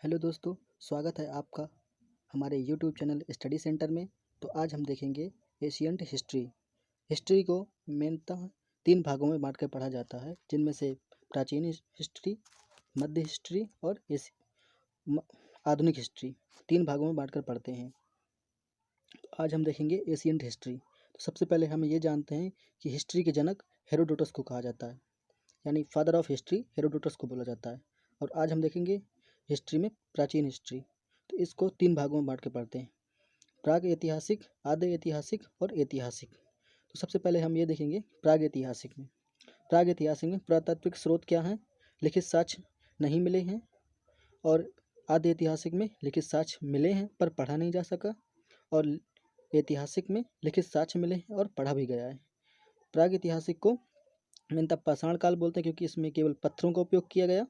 Hello दोस्तों, स्वागत है आपका हमारे यूट्यूब चैनल स्टडी सेंटर में। तो आज हम देखेंगे एशियंट हिस्ट्री। हिस्ट्री को मेनतः तीन भागों में बांट कर पढ़ा जाता है, जिनमें से प्राचीन हिस्ट्री, मध्य हिस्ट्री और म- आधुनिक हिस्ट्री। तीन भागों में बांट कर पढ़ते हैं। तो आज हम देखेंगे एशियंट हिस्ट्री। तो सबसे पहले हम ये जानते हैं कि हिस्ट्री के जनक हेरोडोटस को कहा जाता है, यानी फादर ऑफ हिस्ट्री हेरोडोटस को बोला जाता है। और आज हम देखेंगे हिस्ट्री में प्राचीन हिस्ट्री। तो इसको तीन भागों में बांट के पढ़ते हैं: प्राग ऐतिहासिक, आद्य ऐतिहासिक और ऐतिहासिक। तो सबसे पहले हम ये देखेंगे प्राग ऐतिहासिक में। प्राग ऐतिहासिक में पुरातात्विक स्रोत क्या हैं? लिखित साक्ष्य नहीं मिले हैं। और आद्य ऐतिहासिक में लिखित साक्ष्य मिले हैं पर पढ़ा नहीं जा सका। और ऐतिहासिक में लिखित साक्ष्य मिले हैं और पढ़ा भी गया है। प्राग ऐतिहासिक को मेनतः पाषाण काल बोलते हैं, क्योंकि इसमें केवल पत्थरों का उपयोग किया गया।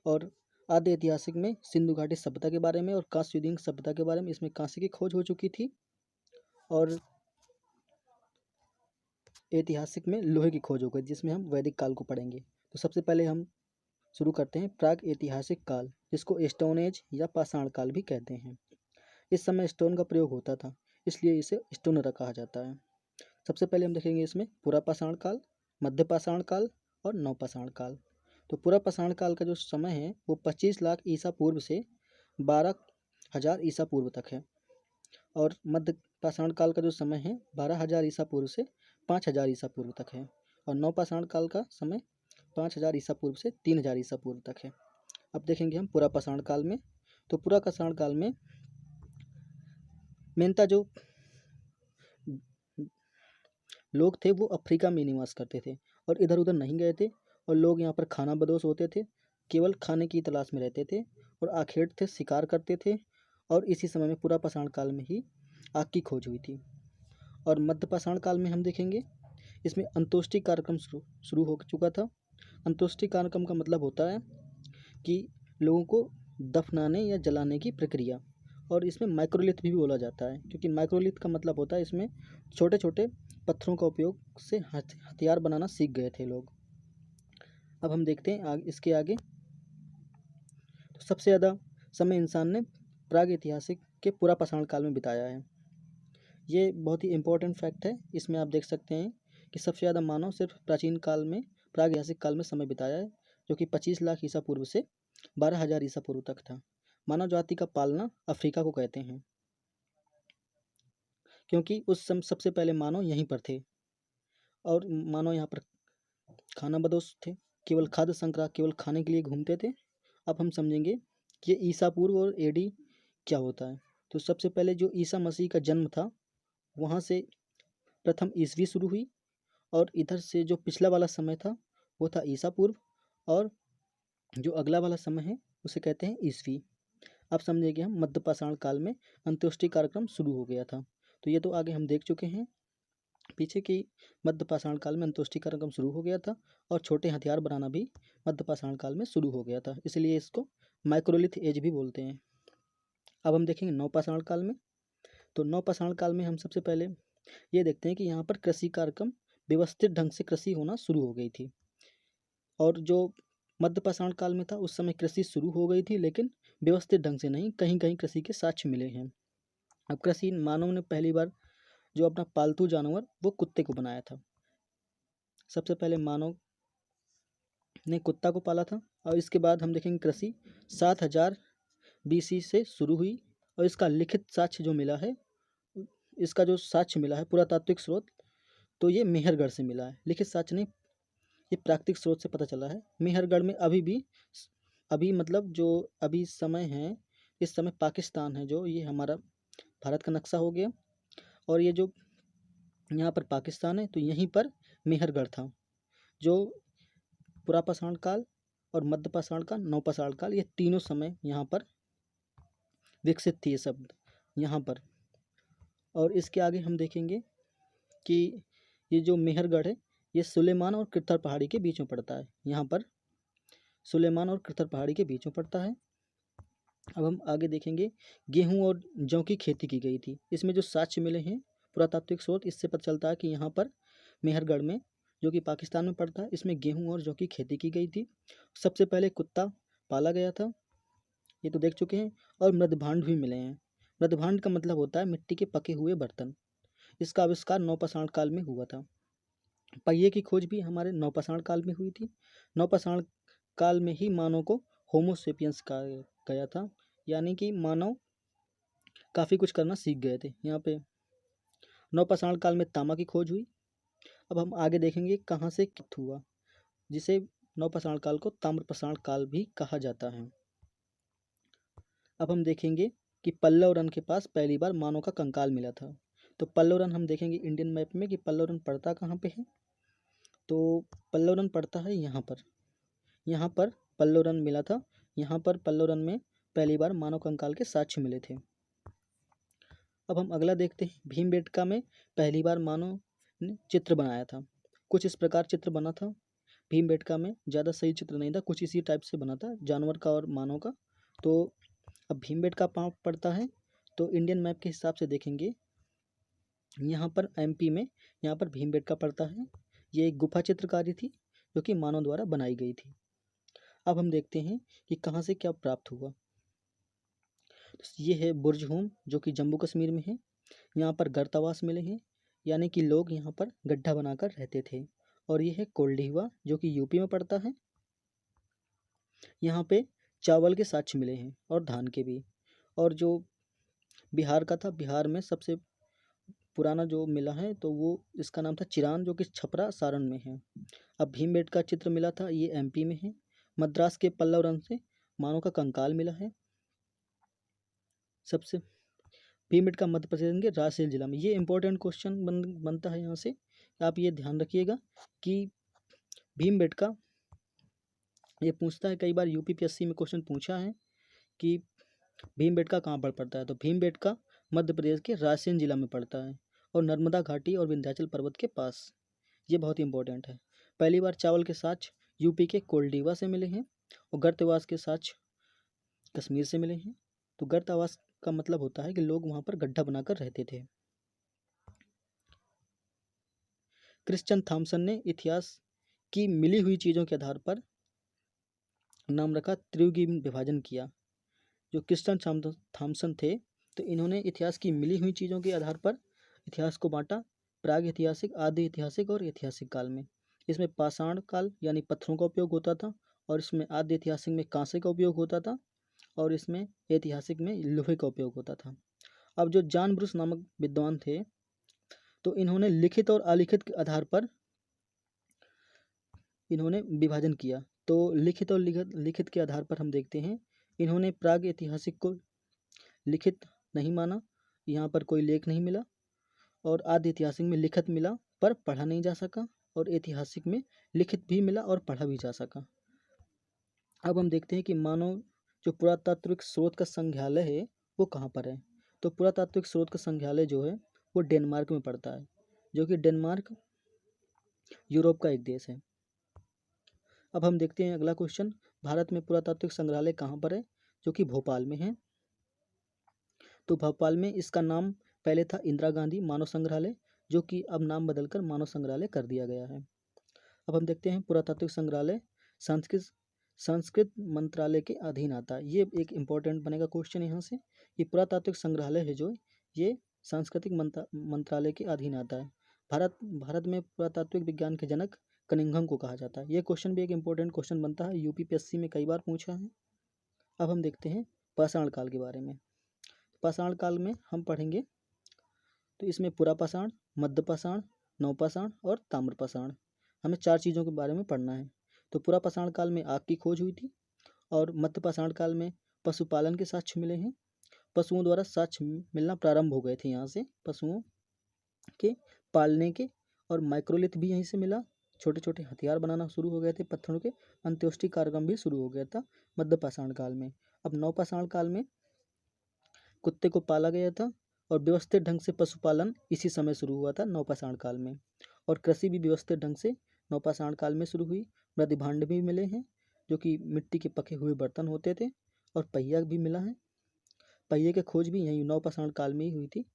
और आद्य ऐतिहासिक में सिंधु घाटी सभ्यता के बारे में और कांस्य युगीन सभ्यता के बारे में, इसमें कांस्य की खोज हो चुकी थी। और ऐतिहासिक में लोहे की खोज हो गई, जिसमें हम वैदिक काल को पढ़ेंगे। तो सबसे पहले हम शुरू करते हैं प्राग ऐतिहासिक काल, जिसको स्टोन एज या पाषाण काल भी कहते हैं। इस समय स्टोन का प्रयोग होता था, इसलिए इसे स्टोन एरा कहा जाता है। सबसे पहले हम देखेंगे इसमें पुरा पाषाण काल, मध्य पाषाण काल और नवपाषाण काल। तो पुरा पाषाण काल का जो समय है वो 25 लाख ईसा पूर्व से 12,000 ईसा पूर्व तक है। और मध्य पाषाण काल का जो समय है 12,000 ईसा पूर्व से 5,000 ईसा पूर्व तक है। और नवपाषाण काल का समय 5,000 ईसा पूर्व से 3,000 ईसा पूर्व तक है। अब देखेंगे हम पुरा पाषाण काल में। तो पुरा पाषाण काल में मेनता जो लोग थे वो अफ्रीका में निवास करते थे और इधर उधर नहीं गए थे। और लोग यहाँ पर खाना बदोश होते थे, केवल खाने की तलाश में रहते थे और आखेट थे, शिकार करते थे। और इसी समय में पुरा पाषाण काल में ही आग की खोज हुई थी। और मध्य पाषाण काल में हम देखेंगे इसमें अंतोष्टि कार्यक्रम शुरू हो चुका था। अंतोष्टि कार्यक्रम का मतलब होता है कि लोगों को दफनाने या जलाने की प्रक्रिया। और इसमें माइक्रोलिथ भी बोला जाता है, क्योंकि माइक्रोलिथ का मतलब होता है इसमें छोटे छोटे पत्थरों का उपयोग से हथियार बनाना सीख गए थे लोग। अब हम देखते हैं इसके आगे। तो सबसे ज़्यादा समय इंसान ने प्राग ऐतिहासिक के पुरा पाषाण काल में बिताया है। ये बहुत ही इंपॉर्टेंट फैक्ट है। इसमें आप देख सकते हैं कि सबसे ज़्यादा मानव सिर्फ प्राचीन काल में, प्राग ऐतिहासिक काल में समय बिताया है, जो कि 25 लाख ईसा पूर्व से 12,000 ईसा पूर्व तक था। मानव जाति का पालना अफ्रीका को कहते हैं, क्योंकि उस सबसे पहले मानव यहीं पर थे। और मानव यहाँ पर खाना बदोश थे, केवल खाद्य संग्रह, केवल खाने के लिए घूमते थे। अब हम समझेंगे कि ईसा पूर्व और एडी क्या होता है। तो सबसे पहले जो ईसा मसीह का जन्म था, वहाँ से प्रथम ईसवी शुरू हुई। और इधर से जो पिछला वाला समय था वो था ईसा पूर्व, और जो अगला वाला समय है उसे कहते हैं ईसवी। अब समझेंगे हम मध्य पाषाण काल में अंत्योष्टि कार्यक्रम शुरू हो गया था। तो ये तो आगे हम देख चुके हैं पीछे की मध्य पाषाण काल में अंत्योष्टि कार्यक्रम शुरू हो गया था। और छोटे हथियार बनाना भी मध्य पाषाण काल में शुरू हो गया था, इसलिए इसको माइक्रोलिथ एज भी बोलते हैं। अब हम देखेंगे नवपाषाण काल में। तो नवपाषाण काल में हम सबसे पहले ये देखते हैं कि यहाँ पर कृषि कार्यक्रम, व्यवस्थित ढंग से कृषि होना शुरू हो गई थी। और जो मध्य पाषाण काल में था उस समय कृषि शुरू हो गई थी, लेकिन व्यवस्थित ढंग से नहीं, कहीं कहीं कृषि के साक्ष्य मिले हैं। अब कृषि मानव ने पहली बार जो अपना पालतू जानवर वो कुत्ते को बनाया था। सबसे पहले मानव ने कुत्ता को पाला था। और इसके बाद हम देखेंगे कृषि 7,000 BC से शुरू हुई। और इसका लिखित साक्ष्य जो मिला है, इसका जो साक्ष्य मिला है पुरातात्विक स्रोत, तो ये मेहरगढ़ से मिला है। लिखित साक्ष्य नहीं, ये प्राकृतिक स्रोत से पता चला है। मेहरगढ़ में अभी मतलब जो अभी समय है, इस समय पाकिस्तान है, जो ये हमारा भारत का नक्शा हो गया। और ये जो यहाँ पर पाकिस्तान है, तो यहीं पर मेहरगढ़ था। जो पुरापाषाण काल और मध्य पाषाण काल, नवपाषाण काल, ये तीनों समय यहाँ पर विकसित थी ये शब्द यहाँ पर। और इसके आगे हम देखेंगे कि ये जो मेहरगढ़ है ये सुलेमान और कृथर पहाड़ी के बीच में पड़ता है। यहाँ पर सुलेमान और कृथर पहाड़ी के बीच में पड़ता है। अब हम आगे देखेंगे गेहूं और जौ की खेती की गई थी। इसमें जो साक्ष्य मिले हैं पुरातात्विक स्रोत, इससे पता चलता है कि यहाँ पर मेहरगढ़ में, जो कि पाकिस्तान में पड़ता है, इसमें गेहूं और जौ की खेती की गई थी। सबसे पहले कुत्ता पाला गया था। ये तो देख चुके हैं। और मृदभांड भी मिले हैं। मृदभांड का मतलब होता है मिट्टी के पके हुए बर्तन। इसका आविष्कार नवपाषाण काल में हुआ था। पहिए की खोज भी हमारे नवपाषाण काल में हुई थी। नवपाषाण काल में ही मानव को होमोसेपियंस कहा गया था, यानी कि मानव काफ़ी कुछ करना सीख गए थे। यहाँ पे नवपाषाण काल में तांबा की खोज हुई। अब हम आगे देखेंगे कहाँ से कित हुआ, जिसे नवपाषाण काल को ताम्रपाषाण काल भी कहा जाता है। अब हम देखेंगे कि पल्लव रन के पास पहली बार मानव का कंकाल मिला था। तो पल्लव रन हम देखेंगे इंडियन मैप में कि पल्लव रन पड़ता कहाँ पे है। तो पल्लव रन पड़ता है यहाँ पर। यहाँ पर पल्लव रन मिला था। यहाँ पर पल्लव रन में पहली बार मानव कंकाल के साक्ष्य मिले थे। अब हम अगला देखते हैं। भीमबेटका में पहली बार मानव ने चित्र बनाया था। कुछ इस प्रकार चित्र बना था। भीमबेटका में ज़्यादा सही चित्र नहीं था, कुछ इसी टाइप से बना था, जानवर का और मानव का। तो अब भीमबेटका कहाँ पड़ता है, तो इंडियन मैप के हिसाब से देखेंगे यहाँ पर एमपी में, यहाँ पर भीमबेटका पड़ता है। ये एक गुफा चित्रकारी थी जो कि मानव द्वारा बनाई गई थी। अब हम देखते हैं कि कहाँ से क्या प्राप्त हुआ। तो ये है बुर्ज होम जो कि जम्मू कश्मीर में है। यहाँ पर गर्तावास मिले हैं, यानी कि लोग यहाँ पर गड्ढा बनाकर रहते थे। और ये है कोल्डीवा जो कि यूपी में पड़ता है। यहाँ पे चावल के साक्ष्य मिले हैं और धान के भी। और जो बिहार का था, बिहार में सबसे पुराना जो मिला है तो वो इसका नाम था चिरान, जो कि छपरा सारण में है। अब भीमबेटका चित्र मिला था, ये एमपी में है। मद्रास के पल्लव रन से मानव का कंकाल मिला है। सबसे भीमबेटका मध्य प्रदेश के रायसेन जिला में। ये इंपॉर्टेंट क्वेश्चन बनता है यहाँ से। आप ये ध्यान रखिएगा कि भीमबेटका ये पूछता है, कई बार यूपीपीएससी में क्वेश्चन पूछा है कि भीमबेटका कहाँ पर पड़ता है। तो भीमबेटका मध्य प्रदेश के रायसेन जिला में पड़ता है और नर्मदा घाटी और विंध्याचल पर्वत के पास। ये बहुत ही इंपॉर्टेंट है। पहली बार चावल के साक्ष्य यूपी के कोल्डीवा से मिले हैं और गर्तवास के साक्ष्य कश्मीर से मिले हैं। तो गर्तावास का मतलब होता है कि लोग वहाँ पर गड्ढा बनाकर रहते थे। क्रिश्चियन थॉमसन ने इतिहास की मिली हुई चीज़ों के आधार पर नाम रखा त्रियुगी विभाजन किया। जो क्रिश्चियन थॉमसन थे, तो इन्होंने इतिहास की मिली हुई चीज़ों के आधार पर इतिहास को बांटा प्राग ऐतिहासिक, आदि ऐतिहासिक और ऐतिहासिक काल में। इसमें पाषाण काल यानी पत्थरों का उपयोग होता था, और इसमें आदि ऐतिहासिक में कांसे का उपयोग होता था, और इसमें ऐतिहासिक में लोहे का उपयोग होता था। अब जो जॉन ब्रूस नामक विद्वान थे, तो इन्होंने लिखित और अलिखित के आधार पर इन्होंने विभाजन किया। तो लिखित और लिखित के आधार पर हम देखते हैं, इन्होंने प्राग ऐतिहासिक को लिखित नहीं माना, यहाँ पर कोई लेख नहीं मिला। और आदि ऐतिहासिक में लिखित मिला पर पढ़ा नहीं जा सका, और ऐतिहासिक में लिखित भी मिला और पढ़ा भी जा सका। अब हम देखते हैं कि मानव जो पुरातात्विक स्रोत का संग्रहालय है वो कहाँ पर है। तो पुरातात्विक स्रोत का संग्रहालय जो है वो डेनमार्क में पड़ता है, जो कि डेनमार्क यूरोप का एक देश है। अब हम देखते हैं अगला क्वेश्चन, भारत में पुरातात्विक संग्रहालय कहाँ पर है, जो कि भोपाल में है। तो भोपाल में इसका नाम पहले था इंदिरा गांधी मानव संग्रहालय, जो कि अब नाम बदलकर मानव संग्रहालय कर दिया गया है। अब हम देखते हैं पुरातात्विक संग्रहालय संस्कृत संस्कृत मंत्रालय के अधीन आता है। ये एक इम्पोर्टेंट बनेगा क्वेश्चन यहाँ से। ये पुरातात्विक संग्रहालय है जो ये सांस्कृतिक मंत्रालय के अधीन आता है। भारत में पुरातात्विक विज्ञान के जनक कनिंघम को कहा जाता है। ये क्वेश्चन भी एक इम्पोर्टेंट क्वेश्चन बनता है, यूपीपीएससी में कई बार पूछा है। अब हम देखते हैं पाषाण काल के बारे में। पाषाण काल में हम पढ़ेंगे तो इसमें पुरापाषाण, मध्यपाषाण, नवपाषाण और ताम्रपाषाण, हमें 4 चीज़ों के बारे में पढ़ना है। तो पुरापाषाण काल में आग की खोज हुई थी, और मध्यपाषाण काल में पशुपालन के साक्ष्य मिले हैं। पशुओं द्वारा साक्ष्य मिलना प्रारंभ हो गए थे यहाँ से, पशुओं के पालने के। और माइक्रोलिथ भी यहीं से मिला, छोटे छोटे हथियार बनाना शुरू हो गए थे पत्थरों के। अंत्योष्टि कार्यक्रम भी शुरू हो गया था मध्यपाषाण काल में। अब नवपाषाण काल में कुत्ते को पाला गया था, और व्यवस्थित ढंग से पशुपालन इसी समय शुरू हुआ था नवपाषाण काल में। और कृषि भी व्यवस्थित ढंग से नवपाषाण काल में शुरू हुई। मृदभांड भी मिले हैं जो कि मिट्टी के पके हुए बर्तन होते थे, और पहिया भी मिला है। पहिए की खोज भी यही नवपाषाण काल में ही हुई थी।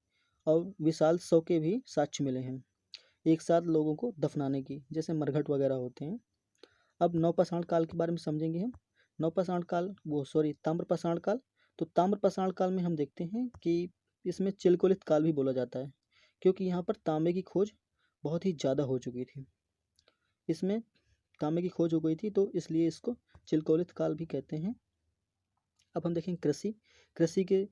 और विशाल शव के भी साक्ष्य मिले हैं, एक साथ लोगों को दफनाने की, जैसे मरघट वगैरह होते हैं। अब नवपाषाण काल के बारे में समझेंगे हम। नवपाषाण काल ताम्रपाषाण काल। तो ताम्रपाषाण काल में हम देखते हैं कि इसमें चिलकोलित काल भी बोला जाता है, क्योंकि यहाँ पर तांबे की खोज बहुत ही ज़्यादा हो चुकी थी। इसमें तांबे की खोज हो गई थी, तो इसलिए इसको चिलकोलित काल भी कहते हैं। अब हम देखें कृषि के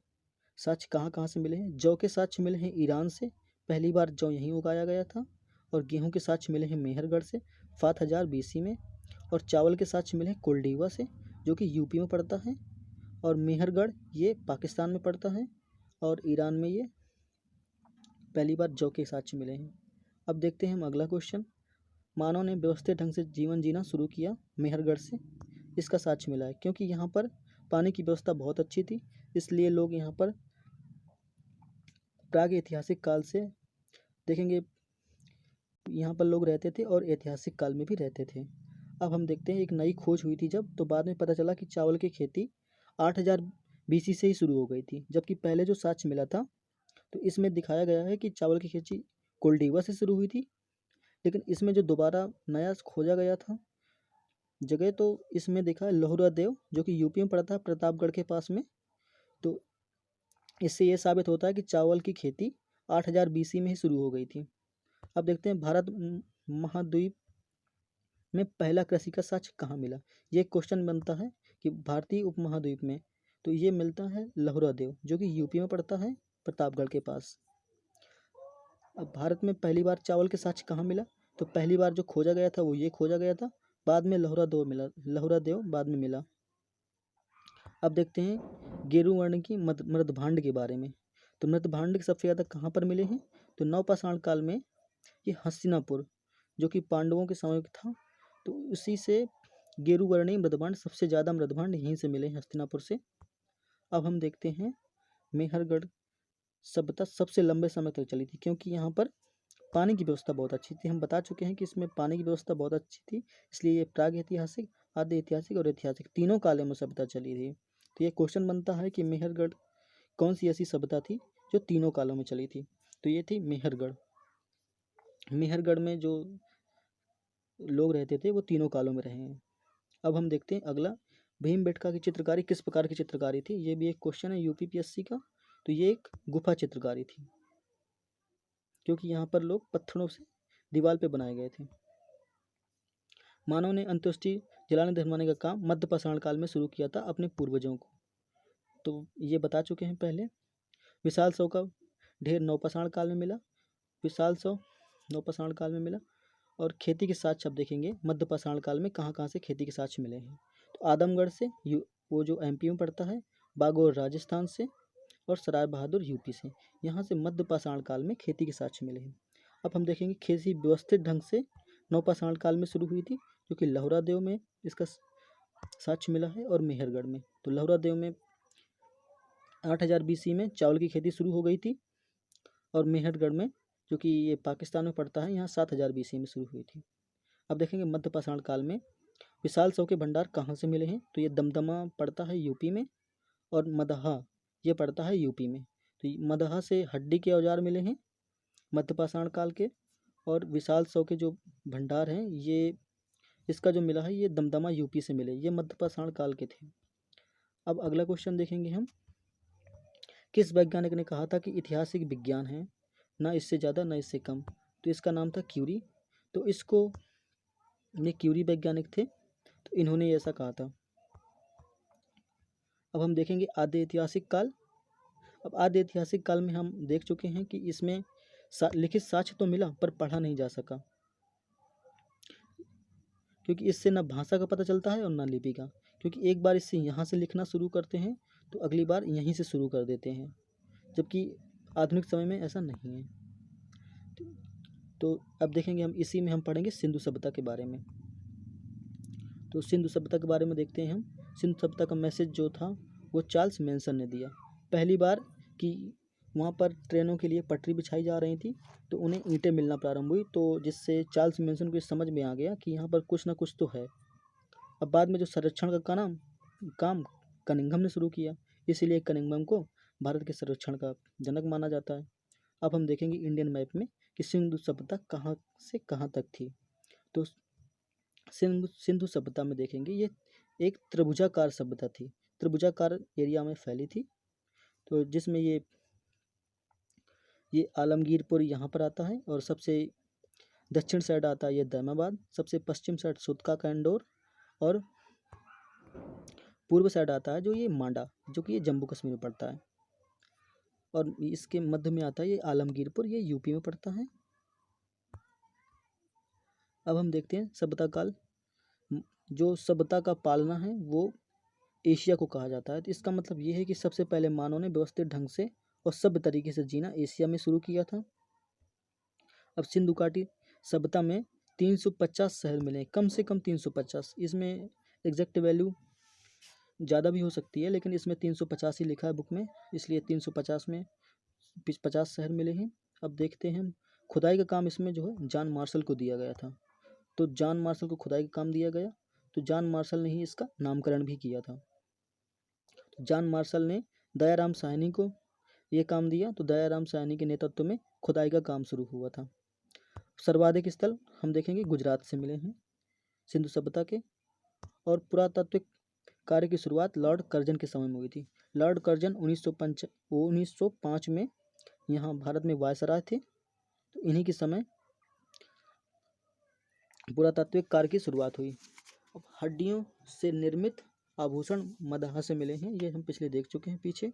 साक्ष्य कहाँ कहाँ से मिले हैं। जौ के साक्ष्य मिले हैं ईरान से, पहली बार जौ यहीं उगाया गया था। और गेहूं के साक्ष्य मिले हैं मेहरगढ़ से 7000 BC में। और चावल के साक्ष्य मिले हैं कोल्डीवा से, जो कि यूपी में पड़ता है। और मेहरगढ़ ये पाकिस्तान में पड़ता है। और ईरान में ये पहली बार जौ के साक्ष्य मिले हैं। अब देखते हैं हम अगला क्वेश्चन। मानव ने व्यवस्थित ढंग से जीवन जीना शुरू किया मेहरगढ़ से, इसका साक्ष्य मिला है, क्योंकि यहाँ पर पानी की व्यवस्था बहुत अच्छी थी, इसलिए लोग यहाँ पर प्राग ऐतिहासिक काल से देखेंगे यहाँ पर लोग रहते थे और ऐतिहासिक काल में भी रहते थे। अब हम देखते हैं एक नई खोज हुई थी जब, तो बाद में पता चला कि चावल की खेती 8000 BC से ही शुरू हो गई थी, जबकि पहले जो साक्ष्य मिला था तो इसमें दिखाया गया है कि चावल की खेती कोल्डीवा से शुरू हुई थी। लेकिन इसमें जो दोबारा नया खोजा गया था जगह, तो इसमें देखा है लोहरा देव, जो कि यूपी में पड़ता है प्रतापगढ़ के पास में। तो इससे ये साबित होता है कि चावल की खेती 8000 BC में ही शुरू हो गई थी। अब देखते हैं भारत महाद्वीप में पहला कृषि का साक्ष्य कहाँ मिला। ये क्वेश्चन बनता है कि भारतीय उपमहाद्वीप में, तो ये मिलता है लोहरा देव, जो कि यूपी में पड़ता है प्रतापगढ़ के पास। अब भारत में पहली बार चावल के साक्ष्य कहाँ मिला, तो पहली बार जो खोजा गया था वो ये खोजा गया था, बाद में लोहरा देव बाद में मिला। अब देखते हैं गेरू वर्ण की मृदभांड के बारे में। तो मृदभांड सबसे ज़्यादा कहाँ पर मिले हैं, तो नवपाषाण काल में ये हस्तिनापुर, जो कि पांडवों के समय था, तो उसी से गेरुवर्णी मृदभांड, सबसे ज़्यादा मृदभांड यहीं से मिले हैं, हस्तिनापुर से। अब हम देखते हैं मेहरगढ़ सभ्यता सबसे लंबे समय तक चली थी, क्योंकि यहाँ पर पानी की व्यवस्था बहुत अच्छी थी। हम बता चुके हैं कि इसमें पानी की व्यवस्था बहुत अच्छी थी, इसलिए ये प्राग ऐतिहासिक, आदि ऐतिहासिक और ऐतिहासिक तीनों कालों में सभ्यता चली थी। तो ये क्वेश्चन बनता है कि मेहरगढ़ कौन सी ऐसी सभ्यता थी जो तीनों कालों में चली थी, तो ये थी मेहरगढ़। मेहरगढ़ में जो लोग रहते थे वो तीनों कालों में रहे हैं। अब हम देखते हैं अगला, भीमबेटका की चित्रकारी किस प्रकार की चित्रकारी थी। ये भी एक क्वेश्चन है यूपीपीएससी का। तो ये एक गुफा चित्रकारी थी, क्योंकि यहाँ पर लोग पत्थरों से दीवार पे बनाए गए थे। मानव ने अंत्येष्टि जलाने दफनाने का काम मध्यपाषाण काल में शुरू किया था अपने पूर्वजों को, तो ये बता चुके हैं पहले। विशाल शव का ढेर नवपाषाण काल में मिला, विशाल शव नवपाषाण काल में मिला। और खेती के साक्ष्य अब देखेंगे मध्यपाषाण काल में कहाँ कहाँ से खेती के साक्ष्य मिले हैं। तो आदमगढ़ से, वो जो एमपी में पड़ता है, बागोर राजस्थान से, और सराय बहादुर यूपी से। यहाँ से मध्यपाषाण काल में खेती के साक्ष्य मिले हैं। अब हम देखेंगे खेती व्यवस्थित ढंग से नवपाषाण काल में शुरू हुई थी, जो कि लोहरा देव में इसका साक्ष्य मिला है, और मेहरगढ़ में। तो लोहरा देव में 8000 BC में चावल की खेती शुरू हो गई थी, और मेहरगढ़ में, जो कि ये पाकिस्तान में पड़ता है, यहाँ 7000 BC में शुरू हुई थी। अब देखेंगे मध्यपाषाण काल में विशाल शव के भंडार कहाँ से मिले हैं, तो ये दमदमा पड़ता है यूपी में, और मदहा ये पड़ता है यूपी में। तो मदहा से हड्डी के औजार मिले हैं मध्यपाषाण काल के, और विशाल शव के जो भंडार हैं ये, इसका जो मिला है ये दमदमा यूपी से मिले, ये मध्यपाषाण काल के थे। अब अगला क्वेश्चन देखेंगे हम, किस वैज्ञानिक ने कहा था कि इतिहास एक विज्ञान है, ना इससे ज़्यादा ना इससे कम। तो इसका नाम था क्यूरी। तो इसको, ये क्यूरी वैज्ञानिक थे, तो इन्होंने ऐसा कहा था। अब हम देखेंगे आद्य ऐतिहासिक काल। अब आद्य ऐतिहासिक काल में हम देख चुके हैं कि इसमें लिखित साक्ष्य तो मिला, पर पढ़ा नहीं जा सका, क्योंकि इससे ना भाषा का पता चलता है और ना लिपि का। क्योंकि एक बार इससे यहाँ से लिखना शुरू करते हैं तो अगली बार यहीं से शुरू कर देते हैं, जबकि आधुनिक समय में ऐसा नहीं है। तो अब देखेंगे हम, इसी में हम पढ़ेंगे सिंधु सभ्यता के बारे में। तो सिंधु सभ्यता के बारे में देखते हैं हम। सिंधु सभ्यता का मैसेज जो था वो चार्ल्स मैनसन ने दिया। पहली बार कि वहाँ पर ट्रेनों के लिए पटरी बिछाई जा रही थी, तो उन्हें ईंटें मिलना प्रारंभ हुई, तो जिससे चार्ल्स मैनसन को समझ में आ गया कि यहाँ पर कुछ ना कुछ तो है। अब बाद में जो संरक्षण का काम कनिंघम ने शुरू किया, इसीलिए कनिंघम को भारत के संरक्षण का जनक माना जाता है। अब हम देखेंगे इंडियन मैप में कि सिंधु सभ्यता कहाँ से कहाँ तक थी। तो सिंधु सभ्यता में देखेंगे ये एक त्रिभुजाकार सभ्यता थी, त्रिभुजाकार एरिया में फैली थी। तो जिसमें ये आलमगीरपुर यहाँ पर आता है, और सबसे दक्षिण साइड आता है ये दैमाबाद, सबसे पश्चिम साइड सुतका कैंडोर, और पूर्व साइड आता है जो ये मांडा, जो कि ये जम्मू कश्मीर में पड़ता है, और इसके मध्य में आता है ये आलमगीरपुर, ये यूपी में पड़ता है। अब हम देखते हैं सभ्यता काल। जो सभ्यता का पालना है वो एशिया को कहा जाता है। तो इसका मतलब ये है कि सबसे पहले मानव ने व्यवस्थित ढंग से और सभ्य तरीके से जीना एशिया में शुरू किया था। अब सिंधु घाटी सभ्यता में 350 शहर मिले, कम से कम 350, इसमें एग्जैक्ट वैल्यू ज़्यादा भी हो सकती है, लेकिन इसमें 350 ही लिखा है बुक में, इसलिए 350 में 50 शहर मिले हैं। अब देखते हैं खुदाई का काम इसमें जो है जॉन मार्शल को दिया गया था। तो जॉन मार्शल को खुदाई का काम दिया गया, तो जॉन मार्शल ने ही इसका नामकरण भी किया था। तो जॉन मार्शल ने दयाराम साहनी को ये काम दिया, तो दयाराम साहनी के नेतृत्व में खुदाई का काम शुरू हुआ था। सर्वाधिक स्थल हम देखेंगे गुजरात से मिले हैं सिंधु सभ्यता के। और पुरातात्विक कार्य की शुरुआत लॉर्ड कर्जन के समय में हुई थी। लॉर्ड कर्जन 1905 में यहाँ भारत में वायसराय थे, तो इन्हीं के समय पुरातात्विक कार्य की शुरुआत हुई। अब हड्डियों से निर्मित आभूषण मदहा से मिले हैं, ये हम पिछले देख चुके हैं पीछे।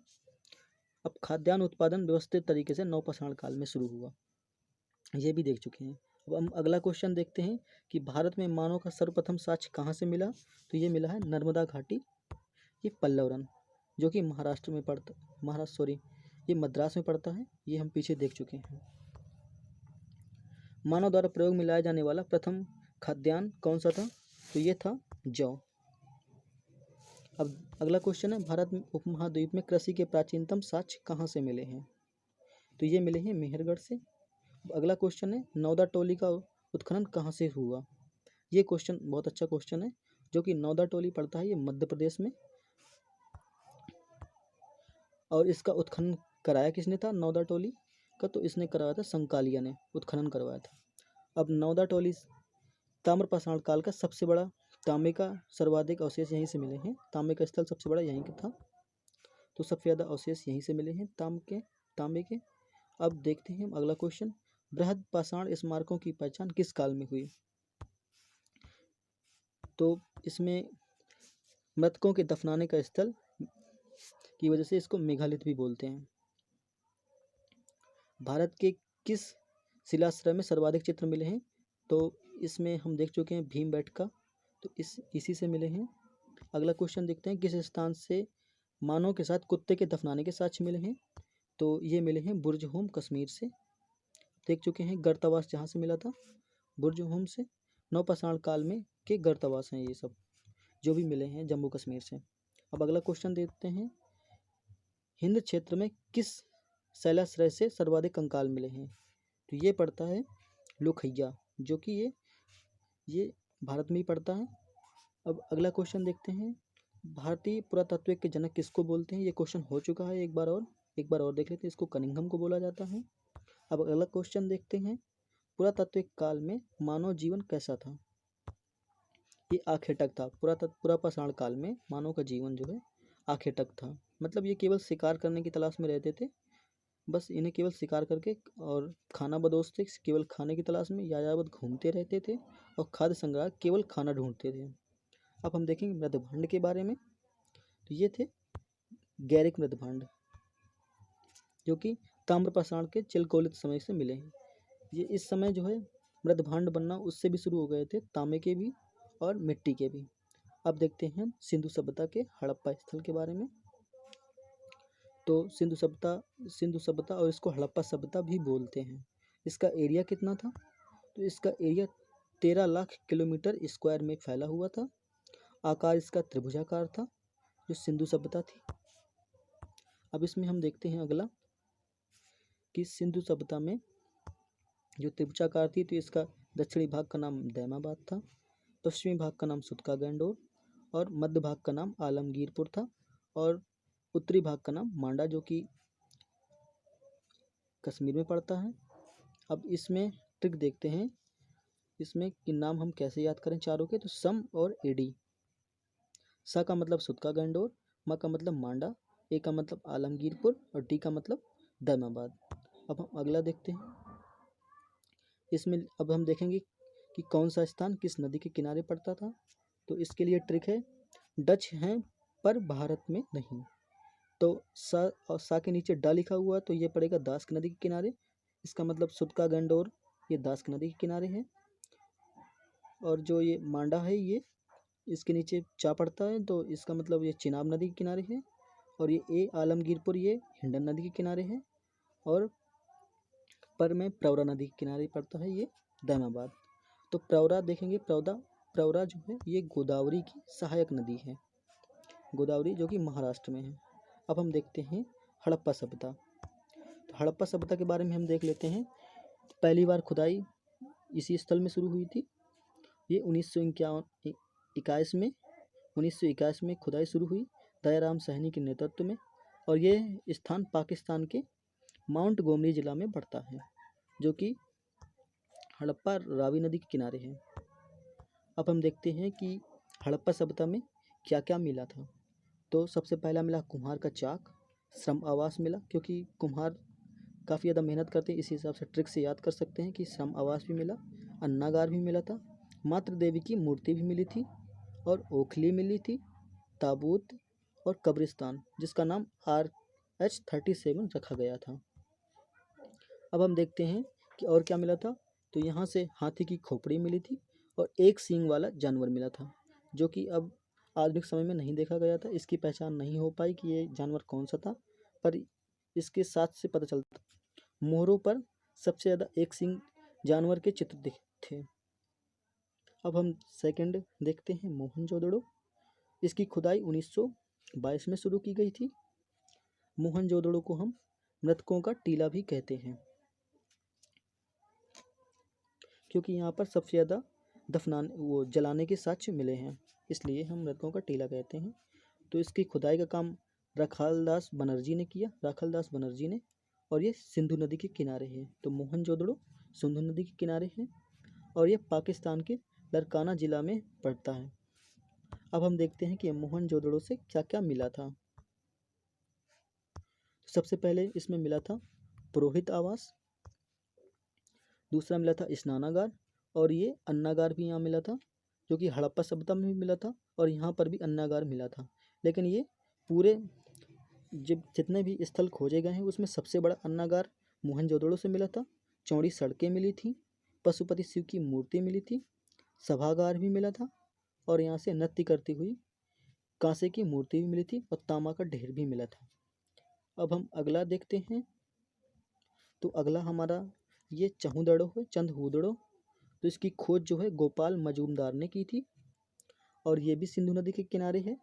अब खाद्यान्न उत्पादन व्यवस्थित तरीके से नवपाषाण काल में शुरू हुआ, ये भी देख चुके हैं। अब हम अगला क्वेश्चन देखते हैं कि भारत में मानव का सर्वप्रथम साक्ष्य कहाँ से मिला। तो ये मिला है नर्मदा घाटी, ये पल्लवरन, जो कि महाराष्ट्र में पड़ता, ये मद्रास में पड़ता है, ये हम पीछे देख चुके हैं। मानव द्वारा प्रयोग में लाया जाने वाला प्रथम खाद्यान्न कौन सा था। तो ये था जौ। अब अगला क्वेश्चन है भारत उपमहाद्वीप में कृषि के प्राचीनतम साक्ष्य कहाँ से मिले हैं। तो ये मिले हैं मेहरगढ़ से। अब अगला क्वेश्चन है नौदा टोली का उत्खनन कहाँ से हुआ। ये क्वेश्चन बहुत अच्छा क्वेश्चन है, जो कि नौदा टोली पड़ता है ये मध्य प्रदेश में, और इसका उत्खनन कराया किसने था नौदा टोली का। तो इसने कराया था संकालिया ने उत्खनन करवाया था। अब नौदा टोली ताम्रपाषाण काल का सबसे बड़ा, तांबे का सर्वाधिक अवशेष यहीं से मिले हैं, तांबे का स्थल सबसे बड़ा यहीं का था, तो सबसे ज़्यादा अवशेष यहीं से मिले हैं तांबे के। अब देखते हैं अगला क्वेश्चन, बृहद पाषाण स्मारकों की पहचान किस काल में हुई। तो इसमें मृतकों के दफनाने का स्थल की वजह से इसको मेघालित भी बोलते हैं। भारत के किस शिलाश्रय में सर्वाधिक चित्र मिले हैं। तो इसमें हम देख चुके हैं भीमबेटका, तो इसी से मिले हैं। अगला क्वेश्चन देखते हैं किस स्थान से मानव के साथ कुत्ते के दफनाने के साक्ष्य मिले हैं। तो ये मिले हैं बुर्ज होम कश्मीर से। देख चुके हैं गर्तावास जहाँ से मिला था, बुर्ज होम से। नवपाषाण काल में के गर्तावास हैं ये सब जो भी मिले हैं जम्मू कश्मीर से। अब अगला क्वेश्चन देखते हैं हिंद क्षेत्र में किस शैलाश्रय से सर्वाधिक कंकाल मिले हैं। तो ये पड़ता है लोखैया, जो कि ये भारत में ही पड़ता है। अब अगला क्वेश्चन देखते हैं भारतीय पुरातत्व के जनक किसको बोलते हैं। ये क्वेश्चन हो चुका है एक बार और देख लेते हैं, इसको कनिंघम को बोला जाता है। अब अगला क्वेश्चन देखते हैं पुरातात्विक काल में मानव जीवन कैसा था। ये आखेटक था। पुरापाषाण काल में मानव का जीवन जो है आखेटक था, मतलब ये केवल शिकार करने की तलाश में रहते थे, बस इन्हें केवल शिकार करके और खाना बदोश थे, केवल खाने की तलाश में यायावत घूमते रहते थे और खाद्य संग्रह केवल खाना ढूंढते थे। अब हम देखेंगे मृदभांड के बारे में। तो ये थे गैरिक मृदभांड, जो कि ताम्रपाषाण के चिलकोलित समय से मिले हैं। ये इस समय जो है मृदभांड बनना उससे भी शुरू हो गए थे, तांबे के भी और मिट्टी के भी। अब देखते हैं सिंधु सभ्यता के हड़प्पा स्थल के बारे में। तो सिंधु सभ्यता और इसको हड़प्पा सभ्यता भी बोलते हैं। इसका एरिया कितना था। तो इसका एरिया 13 लाख किलोमीटर स्क्वायर में फैला हुआ था। आकार इसका त्रिभुजाकार था, जो सिंधु सभ्यता थी। अब इसमें हम देखते हैं अगला कि सिंधु सभ्यता में जो त्रिभुजाकार थी, तो इसका दक्षिणी भाग का नाम दैमाबाद था, पश्चिमी भाग का नाम सुतका गैंडोर, और मध्य भाग का नाम आलमगीरपुर था, और उत्तरी भाग का नाम मांडा, जो कि कश्मीर में पड़ता है। अब इसमें ट्रिक देखते हैं, इसमें कि नाम हम कैसे याद करें चारों के। तो सम और एडी, सा का मतलब सुतका गंडोर, म का मतलब मांडा, ए का मतलब आलमगीरपुर और डी का मतलब दैमाबाद। अब हम अगला देखते हैं। इसमें अब हम देखेंगे कि कौन सा स्थान किस नदी के किनारे पड़ता था। तो इसके लिए ट्रिक है, डच हैं पर भारत में नहीं। तो सा और सा के नीचे डा लिखा हुआ है तो ये पड़ेगा दास्क नदी के किनारे। इसका मतलब सुतका गंडोर ये दास्क नदी के किनारे है। और जो ये मांडा है ये इसके नीचे चा पड़ता है तो इसका मतलब ये चिनाब नदी के किनारे है। और ये ए आलमगीरपुर ये हिंडन नदी के किनारे है। और पर में प्रवरा नदी के किनारे पड़ता है ये दैमाबाद। तो प्रवरा देखेंगे, प्रवरा जो है ये गोदावरी की सहायक नदी है, गोदावरी जो कि महाराष्ट्र में है। अब हम देखते हैं हड़प्पा सभ्यता। तो हड़प्पा सभ्यता के बारे में हम देख लेते हैं। पहली बार खुदाई इसी स्थल में शुरू हुई थी। ये 1921 में खुदाई शुरू हुई दयाराम सहनी के नेतृत्व में। और ये स्थान पाकिस्तान के माउंट गोमरी जिला में पड़ता है जो कि हड़प्पा रावी नदी के किनारे है। अब हम देखते हैं कि हड़प्पा सभ्यता में क्या क्या मिला था। तो सबसे पहला मिला कुम्हार का चाक, श्रम आवास मिला, क्योंकि कुम्हार काफ़ी ज़्यादा मेहनत करते हैं, इसी हिसाब से ट्रिक से याद कर सकते हैं कि श्रम आवास भी मिला, अन्नागार भी मिला था, मातृ देवी की मूर्ति भी मिली थी और ओखली मिली थी, ताबूत और कब्रिस्तान जिसका नाम RH-37 रखा गया था। अब हम देखते हैं कि और क्या मिला था। तो यहाँ से हाथी की खोपड़ी मिली थी और एक सींग वाला जानवर मिला था जो कि अब आधुनिक समय में नहीं देखा गया था। इसकी पहचान नहीं हो पाई कि ये जानवर कौन सा था, पर इसके साथ से पता चलता मोहरों पर सबसे ज़्यादा एक सींग जानवर के चित्र दिखे थे। अब हम सेकंड देखते हैं मोहनजोदड़ो। इसकी खुदाई 1922 में शुरू की गई थी। मोहनजोदड़ो को हम मृतकों का टीला भी कहते हैं क्योंकि यहाँ पर सबसे ज़्यादा जलाने के साक्ष्य मिले हैं, इसलिए हम मृतकों का टीला कहते हैं। तो इसकी खुदाई का काम राखालदास बनर्जी ने किया, राखालदास बनर्जी ने। और ये सिंधु नदी के किनारे है। तो मोहनजोदड़ो सिंधु नदी के किनारे है और ये पाकिस्तान के लरकाना ज़िला में पड़ता है। अब हम देखते हैं कि मोहनजोदड़ो से क्या क्या मिला था। सबसे पहले इसमें मिला था पुरोहित आवास, दूसरा मिला था स्नानागार और ये अन्नागार भी यहाँ मिला था जो कि हड़प्पा सभ्यता में भी मिला था और यहाँ पर भी अन्नागार मिला था। लेकिन ये पूरे जब जितने भी स्थल खोजे गए हैं उसमें सबसे बड़ा अन्नागार मोहनजोदड़ो से मिला था। चौड़ी सड़कें मिली थी, पशुपति शिव की मूर्ति मिली थी, सभागार भी मिला था और यहाँ से नृत्य करती हुई कांसे की मूर्ति भी मिली थी और तांबा का ढेर भी मिला था। अब हम अगला देखते हैं। तो अगला हमारा ये चहुदड़ो है, चंदहुदड़ो। तो इसकी खोज जो है गोपाल मजूमदार ने की थी और ये भी सिंधु नदी के किनारे है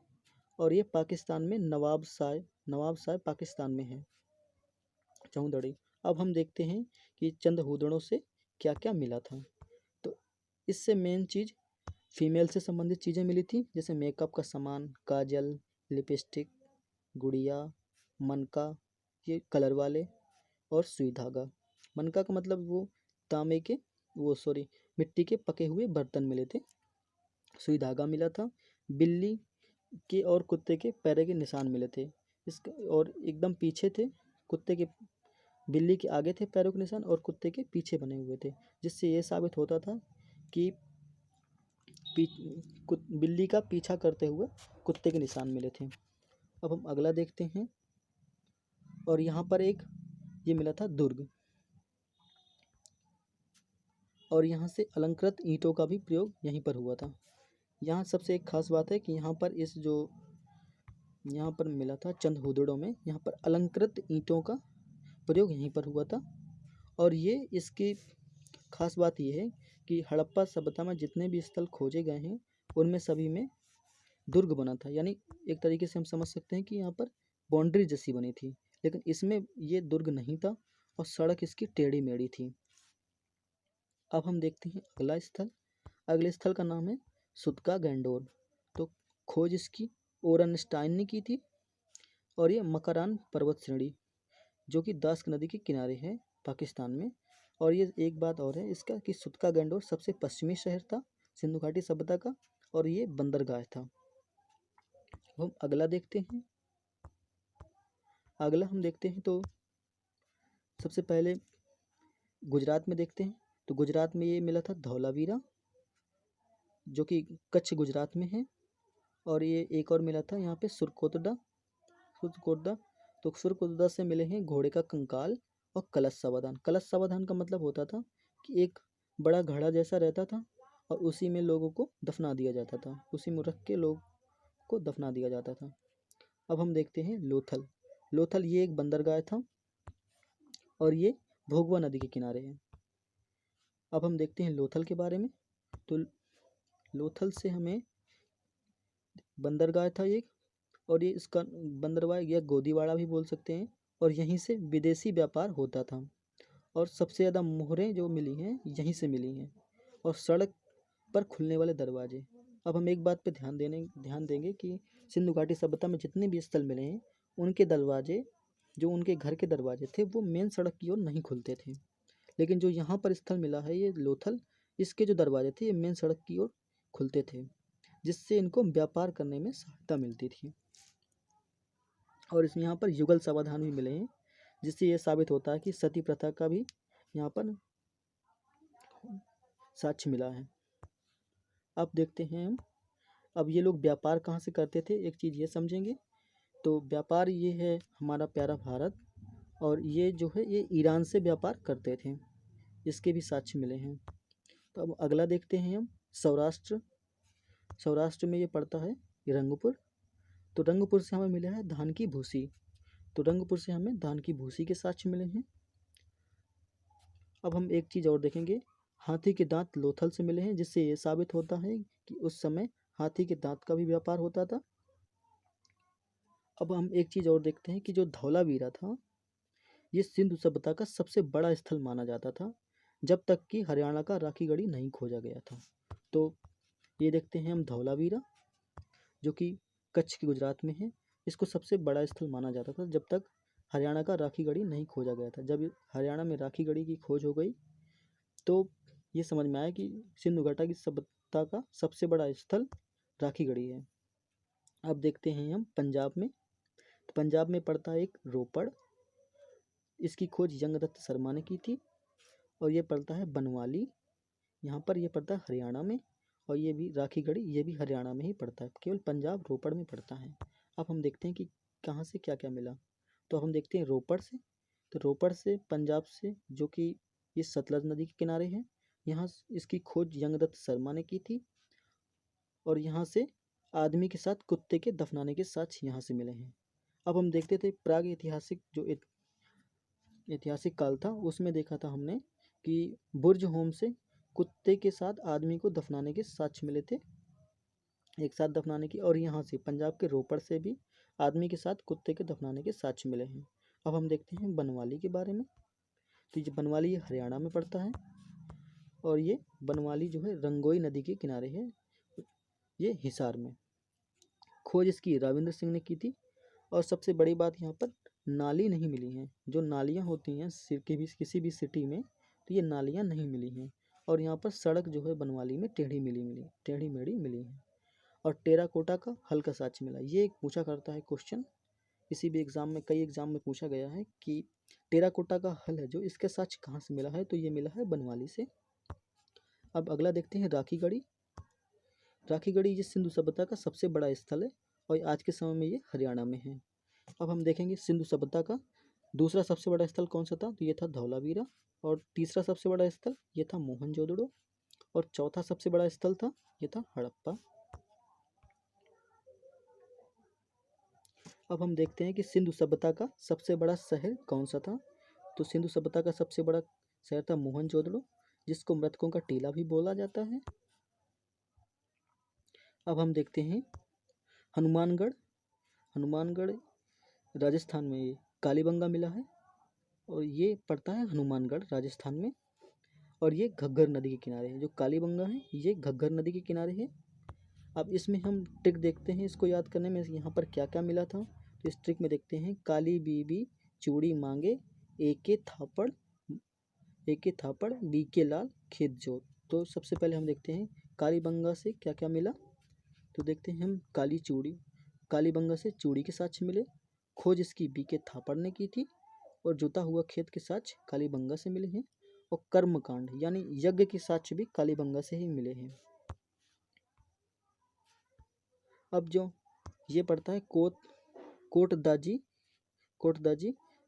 और ये पाकिस्तान में नवाबशाह पाकिस्तान में है चहुदड़ी। अब हम देखते हैं कि चंदहुदड़ों से क्या क्या मिला था। तो इससे मेन चीज़ फीमेल से संबंधित चीज़ें मिली थी, जैसे मेकअप का सामान, काजल, लिपस्टिक, गुड़िया, मनका, ये कलर वाले, और सुई धागा। मनका का मतलब वो तांबे के मिट्टी के पके हुए बर्तन मिले थे। सुई धागा मिला था, बिल्ली के और कुत्ते के पैरों के निशान मिले थे। इसका और एकदम पीछे थे, कुत्ते के बिल्ली के आगे थे पैरों के निशान और कुत्ते के पीछे बने हुए थे, जिससे ये साबित होता था कि बिल्ली का पीछा करते हुए कुत्ते के निशान मिले थे। अब हम अगला देखते हैं और यहाँ पर एक ये मिला था दुर्ग और यहाँ से अलंकृत ईंटों का भी प्रयोग यहीं पर हुआ था। यहाँ सबसे एक खास बात है कि यहाँ पर मिला था चंदहुदड़ो में, यहाँ पर अलंकृत ईंटों का प्रयोग यहीं पर हुआ था। और ये इसकी खास बात ये है कि हड़प्पा सभ्यता में जितने भी स्थल खोजे गए हैं उनमें सभी में दुर्ग बना था, यानी एक तरीके से हम समझ सकते हैं कि यहाँ पर बाउंड्री जैसी बनी थी, लेकिन इसमें ये दुर्ग नहीं था और सड़क इसकी टेढ़ी मेढ़ी थी। अब हम देखते हैं अगला स्थल। अगले स्थल का नाम है सुतका गैंडोर। तो खोज इसकी ओरनस्टाइन ने की थी और ये मकरान पर्वत श्रेणी जो कि दास्क नदी के किनारे है पाकिस्तान में। और ये एक बात और है इसका कि सुतका गैंडोर सबसे पश्चिमी शहर था सिंधु घाटी सभ्यता का और ये बंदरगाह था। अब हम अगला देखते हैं। अगला हम देखते हैं तो सबसे पहले गुजरात में देखते हैं। तो गुजरात में ये मिला था धौलावीरा, जो कि कच्छ गुजरात में है। और ये एक और मिला था यहाँ पे सुरकोटडा। सुरकोटडा तो सुरकोटडा से मिले हैं घोड़े का कंकाल और कलश सावधान। कलश सावधान का मतलब होता था कि एक बड़ा घड़ा जैसा रहता था और उसी में लोगों को दफना दिया जाता था, उसी में रख के लोग को दफना दिया जाता था। अब हम देखते हैं लोथल। लोथल ये एक बंदरगाह था और ये भोगवा नदी के किनारे है। अब हम देखते हैं लोथल के बारे में। तो लोथल से हमें बंदरगाह था एक, और ये इसका बंदरगाह या गोदीवाड़ा भी बोल सकते हैं, और यहीं से विदेशी व्यापार होता था। और सबसे ज़्यादा मोहरें जो मिली हैं यहीं से मिली हैं, और सड़क पर खुलने वाले दरवाजे। अब हम एक बात पे ध्यान देंगे कि सिंधु घाटी सभ्यता में जितने भी स्थल मिले हैं उनके दरवाजे, जो उनके घर के दरवाजे थे, वो मेन सड़क की ओर नहीं खुलते थे। लेकिन जो यहाँ पर स्थल मिला है ये लोथल, इसके जो दरवाजे थे ये मेन सड़क की ओर खुलते थे, जिससे इनको व्यापार करने में सहायता मिलती थी। और इसमें यहाँ पर युगल सावधान भी मिले हैं, जिससे ये साबित होता है कि सती प्रथा का भी यहाँ पर साक्ष्य मिला है। अब देखते हैं हम, अब ये लोग व्यापार कहाँ से करते थे, एक चीज़ ये समझेंगे। तो व्यापार ये है हमारा प्यारा भारत, और ये जो है ये ईरान से व्यापार करते थे, इसके भी साक्ष्य मिले हैं। तो अब अगला देखते हैं हम, सौराष्ट्र। सौराष्ट्र में ये पड़ता है रंगपुर। तो रंगपुर से हमें मिला है धान की भूसी। तो रंगपुर से हमें धान की भूसी के साक्ष्य मिले हैं। अब हम एक चीज़ और देखेंगे, हाथी के दांत लोथल से मिले हैं, जिससे ये साबित होता है कि उस समय हाथी के दांत का भी व्यापार होता था। अब हम एक चीज़ और देखते हैं कि जो धौलावीरा था ये सिंधु सभ्यता का सबसे बड़ा स्थल माना जाता था, जब तक कि हरियाणा का राखीगढ़ी नहीं खोजा गया था। तो ये देखते हैं हम धौलावीरा, जो कि कच्छ के गुजरात में है। इसको सबसे बड़ा स्थल माना जाता था जब तक हरियाणा का राखीगढ़ी नहीं खोजा गया था। जब हरियाणा में राखीगढ़ी की खोज हो गई तो ये समझ में आया कि सिंधु घाटी की सभ्यता का सबसे बड़ा स्थल राखीगढ़ी है। अब देखते हैं हम पंजाब में। तो पंजाब में पड़ता है एक रोपड़, इसकी खोज यंगदत्त शर्मा ने की थी। और ये पड़ता है बनवाली, यहाँ पर ये पड़ता है हरियाणा में। और ये भी राखीगढ़ी, ये भी हरियाणा में ही पड़ता है, केवल पंजाब रोपड़ में पड़ता है। अब हम देखते हैं कि कहाँ से क्या क्या मिला। तो हम देखते हैं रोपड़ से। तो रोपड़ से पंजाब से, जो कि ये सतलज नदी के किनारे है, यहाँ इसकी खोज यंगदत्त शर्मा ने की थी। और यहाँ से आदमी के साथ कुत्ते के दफनाने के साक्ष्य यहाँ से मिले हैं। अब हम देखते थे प्राग ऐतिहासिक, जो ऐतिहासिक काल था उसमें देखा था हमने कि बुर्ज होम से कुत्ते के साथ आदमी को दफनाने के साक्ष्य मिले थे, एक साथ दफनाने की। और यहाँ से पंजाब के रोपड़ से भी आदमी के साथ कुत्ते के दफनाने के साक्ष्य मिले हैं। अब हम देखते हैं बनवाली के बारे में। तो ये बनवाली ये हरियाणा में पड़ता है, और ये बनवाली जो है रंगोई नदी के किनारे है, ये हिसार में। खोज इसकी राविंद्र सिंह ने की थी। और सबसे बड़ी बात यहाँ पर नाली नहीं मिली हैं। जो नालियाँ होती हैं किसी भी सिटी में, तो ये नालियाँ नहीं मिली हैं। और यहाँ पर सड़क जो है बनवाली में टेढ़ी मेढ़ी मिली है। और टेराकोटा का हल का साक्ष्य मिला। ये एक पूछा करता है क्वेश्चन, किसी भी एग्जाम में, कई एग्जाम में पूछा गया है कि टेराकोटा का हल है जो, इसके साक्ष्य कहाँ से मिला है, तो ये मिला है बनवाली से। अब अगला देखते हैं राखीगढ़ी। राखीगढ़ी ये सिंधु सभ्यता का सबसे बड़ा स्थल है, और आज के समय में ये हरियाणा में है। अब हम देखेंगे सिंधु सभ्यता का दूसरा सबसे बड़ा स्थल कौन सा था, तो ये था धौलावीरा। और तीसरा सबसे बड़ा स्थल ये था मोहनजोदड़ो। और चौथा सबसे बड़ा स्थल था ये था हड़प्पा। अब हम देखते हैं कि सिंधु सभ्यता का सबसे बड़ा शहर कौन सा था। तो सिंधु सभ्यता का सबसे बड़ा शहर था मोहनजोदड़ो, जिसको मृतकों का टीला भी बोला जाता है। अब हम देखते हैं हनुमानगढ़। हनुमानगढ़ राजस्थान में ये कालीबंगा मिला है, और ये पड़ता है हनुमानगढ़ राजस्थान में। और ये घग्गर नदी के किनारे है। जो कालीबंगा है ये घग्गर नदी के किनारे है। अब इसमें हम ट्रिक देखते हैं इसको याद करने में, यहाँ पर क्या क्या मिला था। तो इस ट्रिक में देखते हैं, काली बीबी चूड़ी मांगे, एके थापड़ बीके लाल खेत जोत। तो सबसे पहले हम देखते हैं कालीबंगा से क्या क्या मिला। तो देखते हैं हम काली चूड़ी। कालीबंगा से चूड़ी के साक्ष्य मिले। खोज इसकी बीके थापड़ ने की थी और जोता हुआ खेत के साक्ष्य कालीबंगा से मिले हैं। और कर्मकांड यानी यज्ञ के साक्ष्य भी कालीबंगा से ही मिले हैं। अब जो ये पड़ता है कोटदाजी,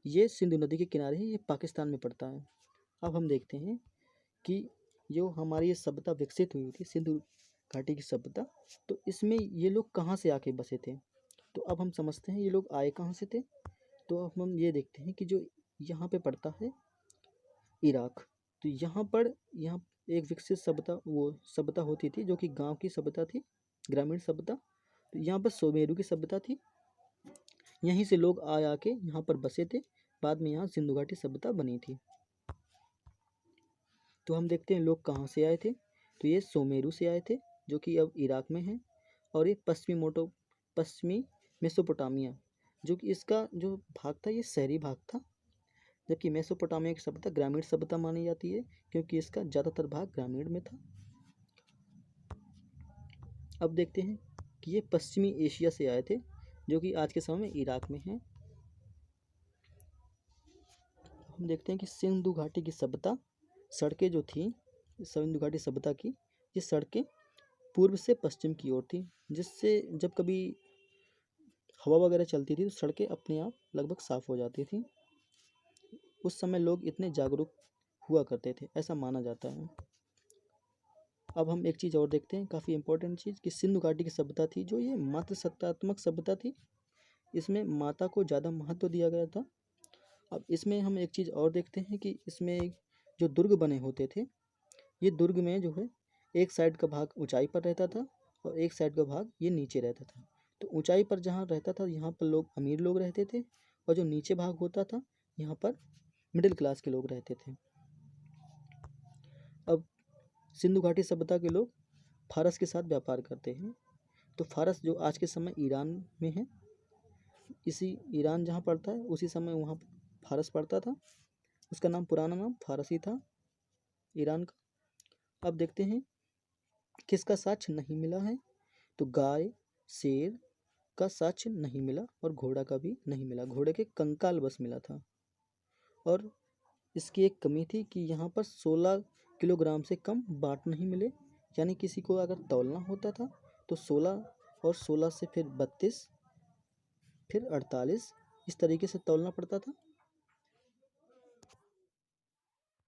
ये सिंधु नदी के किनारे है, ये पाकिस्तान में पड़ता है। अब हम देखते हैं कि जो हमारी ये सभ्यता विकसित हुई थी, सिंधु घाटी की सभ्यता, तो इसमें ये लोग कहाँ से आके बसे थे। तो अब हम समझते हैं ये लोग आए कहाँ से थे। तो अब हम ये देखते हैं कि जो यहाँ पे पड़ता है इराक, तो यहाँ एक विकसित सभ्यता होती थी जो कि गांव की सभ्यता थी, ग्रामीण सभ्यता। तो यहाँ पर सुमेरु की सभ्यता थी, यहीं से लोग आके यहाँ पर बसे थे। बाद में यहाँ सिंधु घाटी सभ्यता बनी थी। तो हम देखते हैं लोग कहाँ से आए थे। तो ये सुमेरु से आए थे जो कि अब इराक में है। और ये पश्चिमी मेसोपोटामिया, जो कि इसका जो भाग था ये शहरी भाग था, जबकि मेसोपोटामिया की सभ्यता ग्रामीण सभ्यता मानी जाती है क्योंकि इसका ज़्यादातर भाग ग्रामीण में था। अब देखते हैं कि ये पश्चिमी एशिया से आए थे जो कि आज के समय में इराक में है। हम देखते हैं कि सिंधु घाटी की सभ्यता सड़कें जो थी, सिंधु घाटी सभ्यता की ये सड़कें पूर्व से पश्चिम की ओर थी, जिससे जब कभी हवा वगैरह चलती थी तो सड़कें अपने आप लगभग साफ हो जाती थी। उस समय लोग इतने जागरूक हुआ करते थे, ऐसा माना जाता है। अब हम एक चीज़ और देखते हैं, काफ़ी इंपॉर्टेंट चीज़, कि सिंधु घाटी की सभ्यता थी जो ये मातृसत्तात्मक सभ्यता थी। इसमें माता को ज़्यादा महत्व दिया गया था। अब इसमें हम एक चीज़ और देखते हैं कि इसमें जो दुर्ग बने होते थे, ये दुर्ग में जो है एक साइड का भाग ऊंचाई पर रहता था और एक साइड का भाग ये नीचे रहता था। तो ऊंचाई पर जहाँ रहता था यहाँ पर लोग अमीर लोग रहते थे, और जो नीचे भाग होता था यहाँ पर मिडिल क्लास के लोग रहते थे। अब सिंधु घाटी सभ्यता के लोग फारस के साथ व्यापार करते हैं। तो फारस जो आज के समय ईरान में है, इसी ईरान जहाँ पड़ता है उसी समय वहाँ फारस पड़ता था। उसका नाम, पुराना नाम फारसी था ईरान का। अब देखते हैं किसका साक्ष्य नहीं मिला है। तो गाय, शेर का साक्ष्य नहीं मिला और घोड़ा का भी नहीं मिला, घोड़े के कंकाल बस मिला था। और इसकी एक कमी थी कि यहाँ पर 16 किलोग्राम से कम बाट नहीं मिले, यानी किसी को अगर तौलना होता था तो 16 और 16 से फिर 32 फिर 48 इस तरीके से तौलना पड़ता था।